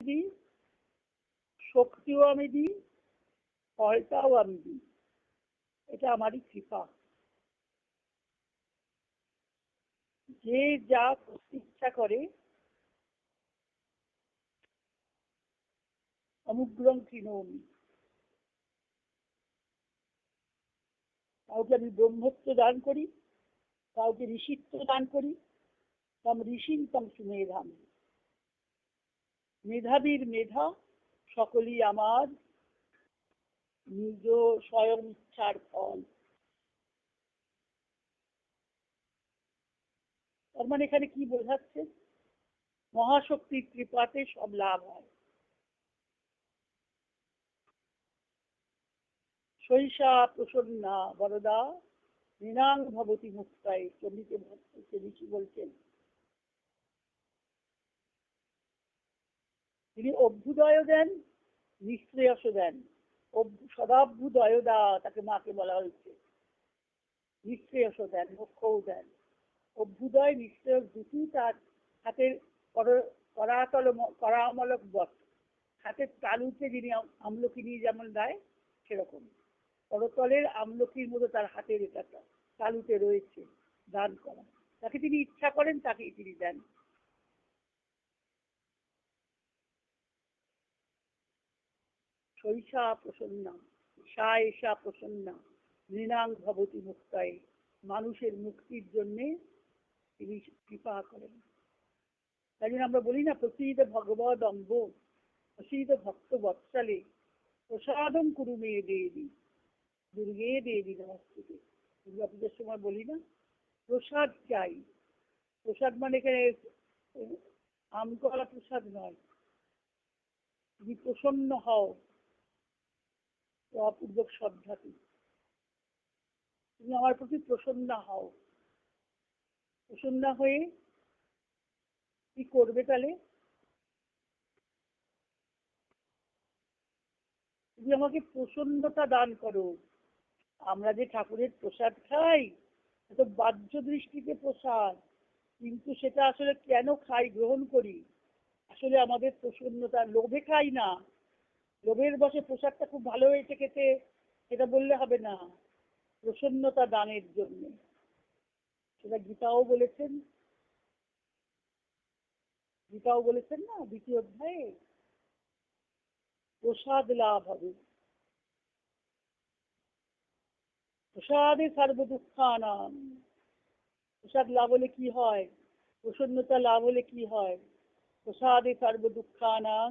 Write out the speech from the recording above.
দিই, শক্তিও আমি দিই, ফলটাও আমি দিই। এটা আমারই কৃপা। যে যা করতে ইচ্ছা করে, অনুগ্রহ তৃণমূল। কাউকে আমি ব্রহ্মত্ব দান করি, কাউকে ঋষিত্ব দান করি। তম ঋষিং তম সুমেধাম। মেধাবীর মেধা সকলই আমার নিজ স্বয়ং ইচ্ছার ফল। তার মানে এখানে কি বোঝাচ্ছে? মহাশক্তির কৃপাতে সব লাভ হয়। শৈশা প্রসন্না বরদা মৃণাং ভবতি মুক্তায়। চন্ডিকে ঋষি বলছেন, তিনি অভ্যুদয় দেন, নিঃশ্রেয়স দেন। সদাভ্যুদয়দা তাকে মাকে বলা হয়েছে। নিঃশ্রেয়স দেন, মোক্ষও দেন। অভ্যুদয় নিঃশ্রেয়স দুটি তার হাতের করামলক বট। হাতের তালুতে যিনি আমলকি নিয়ে যেমন দেয় সেরকম করতলের আমলকির মতো তার হাতের এটা তালুতে রয়েছে দান করা। তাকে তিনি ইচ্ছা করেন তাকেই তিনি দেন। শৈশা প্রসন্না, সা এষা প্রসন্না নৃণাং ভবতি মুক্তায়। মানুষের মুক্তির জন্যে তিনি কৃপা করেন। তাই জন্য আমরা বলি না, প্রসীদ ভগবদ অম্ব, প্রসীদ ভক্ত বৎসলে, প্রসাদম কুরু মে দেবী, দুর্গে দেবী নমস্তুতে। দুর্গা পুজোর সময় বলি না, প্রসাদ চাই। প্রসাদ মানে এখানে আম কলা প্রসাদ নয়। তুমি প্রসন্ন হও, অপূর্বক শ্রদ্ধা। তুমি আমার প্রতি প্রসন্ন হও। প্রসন্ন হয়ে কি করবে তাহলে? তুমি আমাকে প্রসন্নতা দান করো। আমরা যে ঠাকুরের প্রসাদ খাই, তো বাহ্য দৃষ্টিতে প্রসাদ, কিন্তু সেটা আসলে কেন খাই, গ্রহণ করি? আসলে আমাদের প্রসন্নতা, লোভে খাই না। লোভের বসে প্রসাদটা খুব ভালো হয়েছে খেতে, সেটা বললে হবে না। প্রসন্নতা দানের জন্য। সেটা গীতাও বলেছেন না, দ্বিতীয় অধ্যায়ে প্রসাদ লাভ হবে। প্রসাদে সর্ব দুঃখানাম। প্রসাদ লাভ হলে কি হয়? প্রসন্নতা লাভ হলে কি হয়? প্রসাদে সর্ব দুঃখানাম